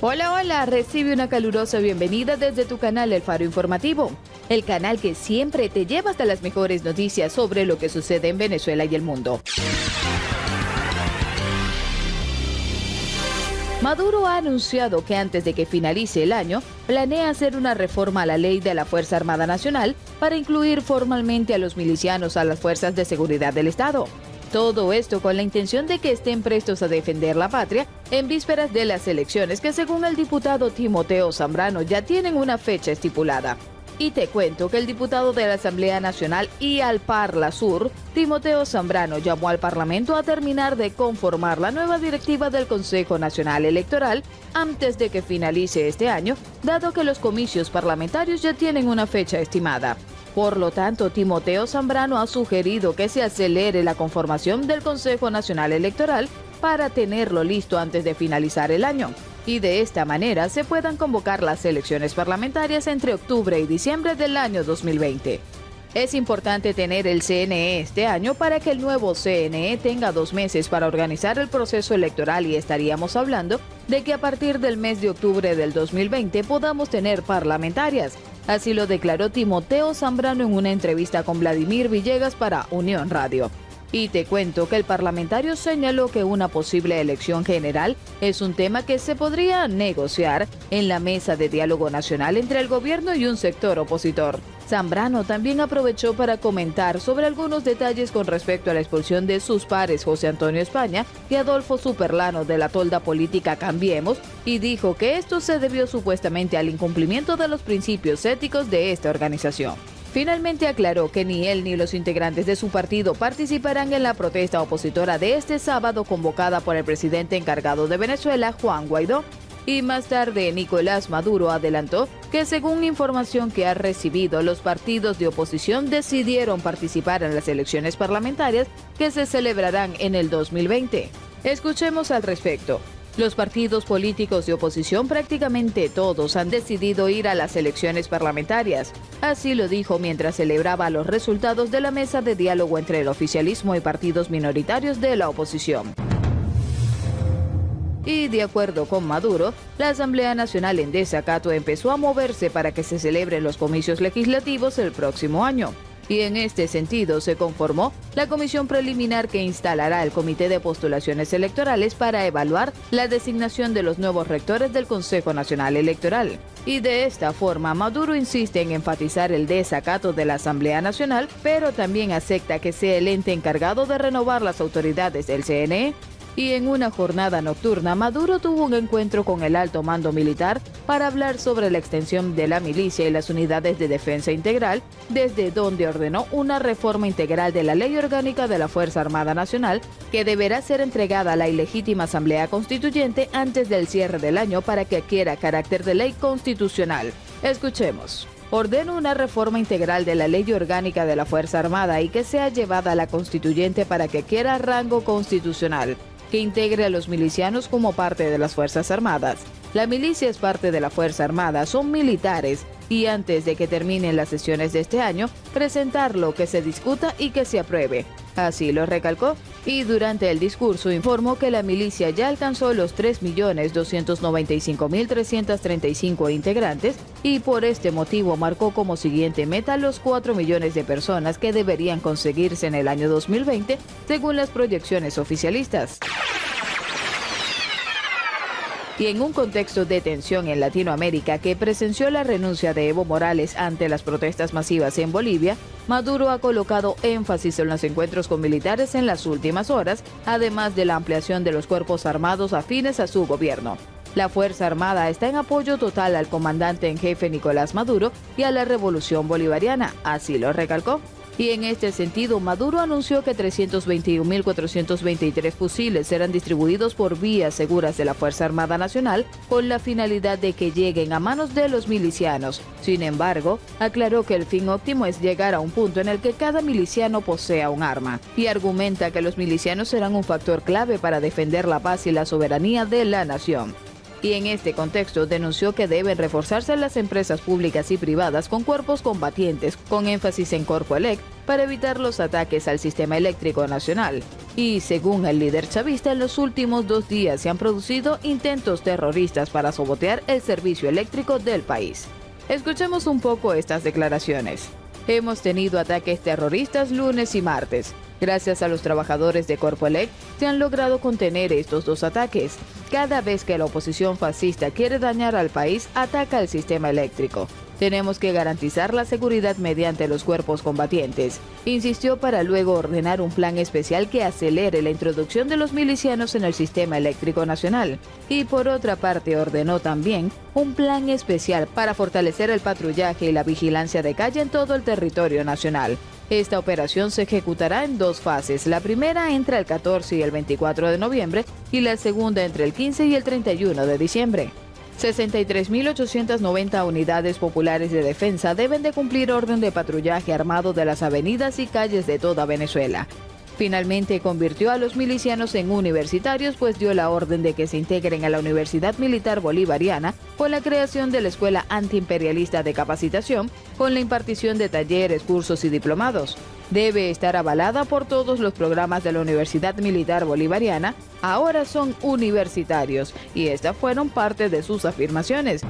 Hola, hola, recibe una calurosa bienvenida desde tu canal El Faro Informativo, el canal que siempre te lleva hasta las mejores noticias sobre lo que sucede en Venezuela y el mundo. Maduro ha anunciado que antes de que finalice el año, planea hacer una reforma a la ley de la Fuerza Armada Nacional para incluir formalmente a los milicianos a las fuerzas de seguridad del Estado. Todo esto con la intención de que estén prestos a defender la patria en vísperas de las elecciones que, según el diputado Timoteo Zambrano, ya tienen una fecha estipulada. Y te cuento que el diputado de la Asamblea Nacional y al Parla Sur, Timoteo Zambrano, llamó al Parlamento a terminar de conformar la nueva directiva del Consejo Nacional Electoral antes de que finalice este año, dado que los comicios parlamentarios ya tienen una fecha estimada. Por lo tanto, Timoteo Zambrano ha sugerido que se acelere la conformación del Consejo Nacional Electoral para tenerlo listo antes de finalizar el año, y de esta manera se puedan convocar las elecciones parlamentarias entre octubre y diciembre del año 2020. Es importante tener el CNE este año para que el nuevo CNE tenga 2 meses para organizar el proceso electoral, y estaríamos hablando de que a partir del mes de octubre del 2020 podamos tener parlamentarias. Así lo declaró Timoteo Zambrano en una entrevista con Vladimir Villegas para Unión Radio. Y te cuento que el parlamentario señaló que una posible elección general es un tema que se podría negociar en la mesa de diálogo nacional entre el gobierno y un sector opositor. Zambrano también aprovechó para comentar sobre algunos detalles con respecto a la expulsión de sus pares José Antonio España y Adolfo Superlano de la tolda política Cambiemos, y dijo que esto se debió supuestamente al incumplimiento de los principios éticos de esta organización. Finalmente aclaró que ni él ni los integrantes de su partido participarán en la protesta opositora de este sábado convocada por el presidente encargado de Venezuela, Juan Guaidó. Y más tarde, Nicolás Maduro adelantó que, según información que ha recibido, los partidos de oposición decidieron participar en las elecciones parlamentarias que se celebrarán en el 2020. Escuchemos al respecto. Los partidos políticos de oposición, prácticamente todos, han decidido ir a las elecciones parlamentarias. Así lo dijo mientras celebraba los resultados de la mesa de diálogo entre el oficialismo y partidos minoritarios de la oposición. Y de acuerdo con Maduro, la Asamblea Nacional en desacato empezó a moverse para que se celebren los comicios legislativos el próximo año. Y en este sentido se conformó la comisión preliminar que instalará el Comité de Postulaciones Electorales para evaluar la designación de los nuevos rectores del Consejo Nacional Electoral. Y de esta forma, Maduro insiste en enfatizar el desacato de la Asamblea Nacional, pero también acepta que sea el ente encargado de renovar las autoridades del CNE. Y en una jornada nocturna, Maduro tuvo un encuentro con el alto mando militar para hablar sobre la extensión de la milicia y las unidades de defensa integral, desde donde ordenó una reforma integral de la Ley Orgánica de la Fuerza Armada Nacional, que deberá ser entregada a la ilegítima Asamblea Constituyente antes del cierre del año para que adquiera carácter de ley constitucional. Escuchemos. Ordeno una reforma integral de la Ley Orgánica de la Fuerza Armada y que sea llevada a la Constituyente para que adquiera rango constitucional, que integre a los milicianos como parte de las Fuerzas Armadas. La milicia es parte de la Fuerza Armada, son militares, y antes de que terminen las sesiones de este año, presentarlo, que se discuta y que se apruebe. Así lo recalcó, y durante el discurso informó que la milicia ya alcanzó los 3.295.335 integrantes, y por este motivo marcó como siguiente meta los 4 millones de personas que deberían conseguirse en el año 2020, según las proyecciones oficialistas. Y en un contexto de tensión en Latinoamérica que presenció la renuncia de Evo Morales ante las protestas masivas en Bolivia, Maduro ha colocado énfasis en los encuentros con militares en las últimas horas, además de la ampliación de los cuerpos armados afines a su gobierno. La Fuerza Armada está en apoyo total al comandante en jefe Nicolás Maduro y a la Revolución Bolivariana, así lo recalcó. Y en este sentido, Maduro anunció que 321.423 fusiles serán distribuidos por vías seguras de la Fuerza Armada Nacional con la finalidad de que lleguen a manos de los milicianos. Sin embargo, aclaró que el fin óptimo es llegar a un punto en el que cada miliciano posea un arma, y argumenta que los milicianos serán un factor clave para defender la paz y la soberanía de la nación. Y en este contexto denunció que deben reforzarse las empresas públicas y privadas con cuerpos combatientes, con énfasis en Corpoelec, para evitar los ataques al sistema eléctrico nacional. Y según el líder chavista, en los últimos 2 días se han producido intentos terroristas para sabotear el servicio eléctrico del país. Escuchemos un poco estas declaraciones. Hemos tenido ataques terroristas lunes y martes. Gracias a los trabajadores de Corpoelec se han logrado contener estos 2 ataques. Cada vez que la oposición fascista quiere dañar al país, ataca el sistema eléctrico. Tenemos que garantizar la seguridad mediante los cuerpos combatientes. Insistió para luego ordenar un plan especial que acelere la introducción de los milicianos en el sistema eléctrico nacional. Y por otra parte ordenó también un plan especial para fortalecer el patrullaje y la vigilancia de calle en todo el territorio nacional. Esta operación se ejecutará en 2 fases. La primera entre el 14 y el 24 de noviembre y la segunda entre el 15 y el 31 de diciembre. 63.890 unidades populares de defensa deben de cumplir orden de patrullaje armado de las avenidas y calles de toda Venezuela. Finalmente convirtió a los milicianos en universitarios, pues dio la orden de que se integren a la Universidad Militar Bolivariana con la creación de la Escuela Antiimperialista de Capacitación, con la impartición de talleres, cursos y diplomados. Debe estar avalada por todos los programas de la Universidad Militar Bolivariana. Ahora son universitarios, y estas fueron parte de sus afirmaciones.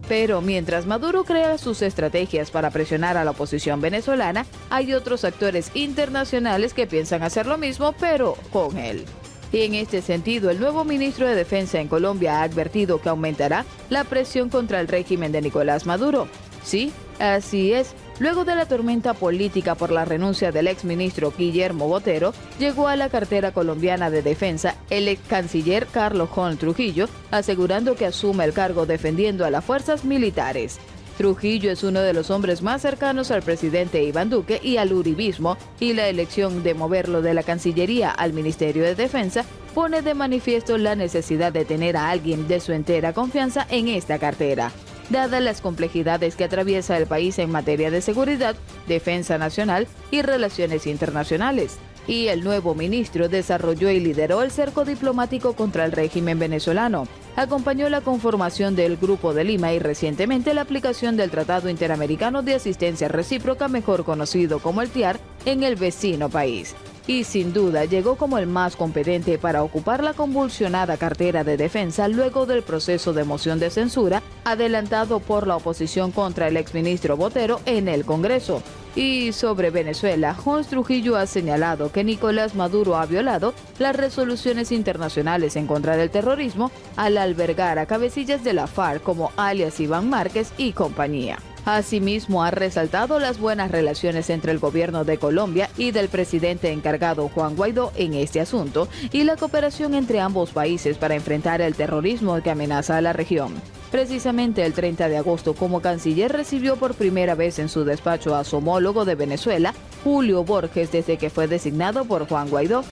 Pero mientras Maduro crea sus estrategias para presionar a la oposición venezolana, hay otros actores internacionales que piensan hacer lo mismo, pero con él. Y en este sentido, el nuevo ministro de Defensa en Colombia ha advertido que aumentará la presión contra el régimen de Nicolás Maduro. Sí, así es. Luego de la tormenta política por la renuncia del exministro Guillermo Botero, llegó a la cartera colombiana de defensa el ex canciller Carlos Holmes Trujillo, asegurando que asume el cargo defendiendo a las fuerzas militares. Trujillo es uno de los hombres más cercanos al presidente Iván Duque y al uribismo, y la elección de moverlo de la Cancillería al Ministerio de Defensa pone de manifiesto la necesidad de tener a alguien de su entera confianza en esta cartera. Dadas las complejidades que atraviesa el país en materia de seguridad, defensa nacional y relaciones internacionales. Y el nuevo ministro desarrolló y lideró el cerco diplomático contra el régimen venezolano. Acompañó la conformación del Grupo de Lima y recientemente la aplicación del Tratado Interamericano de Asistencia Recíproca, mejor conocido como el TIAR, en el vecino país. Y sin duda llegó como el más competente para ocupar la convulsionada cartera de defensa luego del proceso de moción de censura adelantado por la oposición contra el exministro Botero en el Congreso. Y sobre Venezuela, Holmes Trujillo ha señalado que Nicolás Maduro ha violado las resoluciones internacionales en contra del terrorismo al albergar a cabecillas de la FARC como alias Iván Márquez y compañía. Asimismo, ha resaltado las buenas relaciones entre el gobierno de Colombia y del presidente encargado Juan Guaidó en este asunto y la cooperación entre ambos países para enfrentar el terrorismo que amenaza a la región. Precisamente el 30 de agosto, como canciller, recibió por primera vez en su despacho a su homólogo de Venezuela, Julio Borges, desde que fue designado por Juan Guaidó.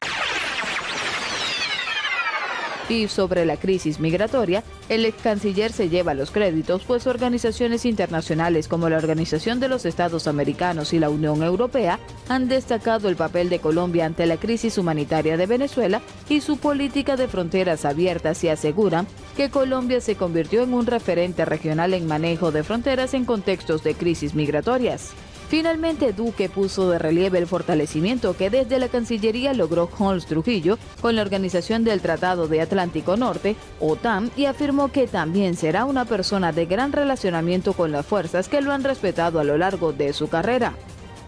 Y sobre la crisis migratoria, el ex canciller se lleva los créditos, pues organizaciones internacionales como la Organización de los Estados Americanos y la Unión Europea han destacado el papel de Colombia ante la crisis humanitaria de Venezuela y su política de fronteras abiertas, y aseguran que Colombia se convirtió en un referente regional en manejo de fronteras en contextos de crisis migratorias. Finalmente, Duque puso de relieve el fortalecimiento que desde la Cancillería logró Holmes Trujillo con la Organización del Tratado de Atlántico Norte, OTAN, y afirmó que también será una persona de gran relacionamiento con las fuerzas que lo han respetado a lo largo de su carrera.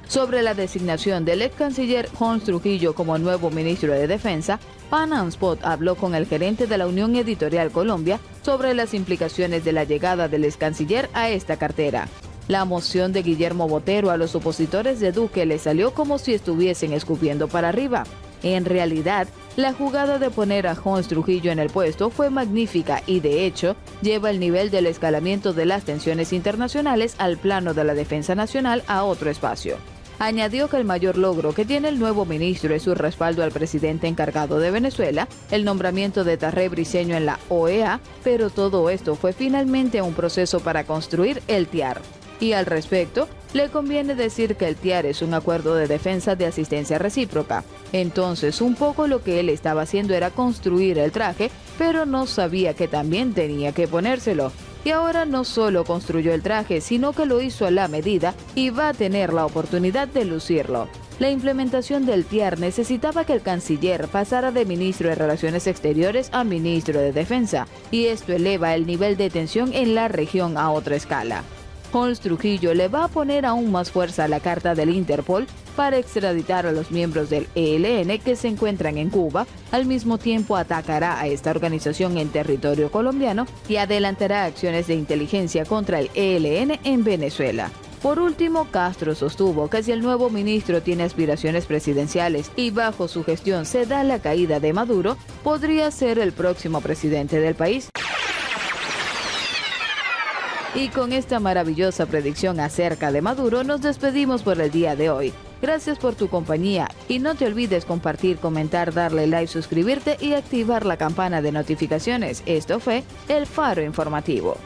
Sobre la designación del ex canciller Holmes Trujillo como nuevo ministro de Defensa, Pan Am Spot habló con el gerente de la Unión Editorial Colombia sobre las implicaciones de la llegada del ex canciller a esta cartera. La moción de Guillermo Botero a los opositores de Duque le salió como si estuviesen escupiendo para arriba. En realidad, la jugada de poner a Holmes Trujillo en el puesto fue magnífica y, de hecho, lleva el nivel del escalamiento de las tensiones internacionales al plano de la defensa nacional a otro espacio. Añadió que el mayor logro que tiene el nuevo ministro es su respaldo al presidente encargado de Venezuela, el nombramiento de Tarré Briceño en la OEA, pero todo esto fue finalmente un proceso para construir el TIAR. Y al respecto, le conviene decir que el TIAR es un acuerdo de defensa de asistencia recíproca. Entonces, un poco lo que él estaba haciendo era construir el traje, pero no sabía que también tenía que ponérselo. y ahora no solo construyó el traje, sino que lo hizo a la medida y va a tener la oportunidad de lucirlo. La implementación del TIAR necesitaba que el canciller pasara de ministro de Relaciones Exteriores a ministro de Defensa, y esto eleva el nivel de tensión en la región a otra escala. Holmes Trujillo le va a poner aún más fuerza a la carta del Interpol para extraditar a los miembros del ELN que se encuentran en Cuba. Al mismo tiempo atacará a esta organización en territorio colombiano y adelantará acciones de inteligencia contra el ELN en Venezuela. Por último, Castro sostuvo que si el nuevo ministro tiene aspiraciones presidenciales y bajo su gestión se da la caída de Maduro, podría ser el próximo presidente del país. Y con esta maravillosa predicción acerca de Maduro, nos despedimos por el día de hoy. Gracias por tu compañía y no te olvides compartir, comentar, darle like, suscribirte y activar la campana de notificaciones. Esto fue El Faro Informativo.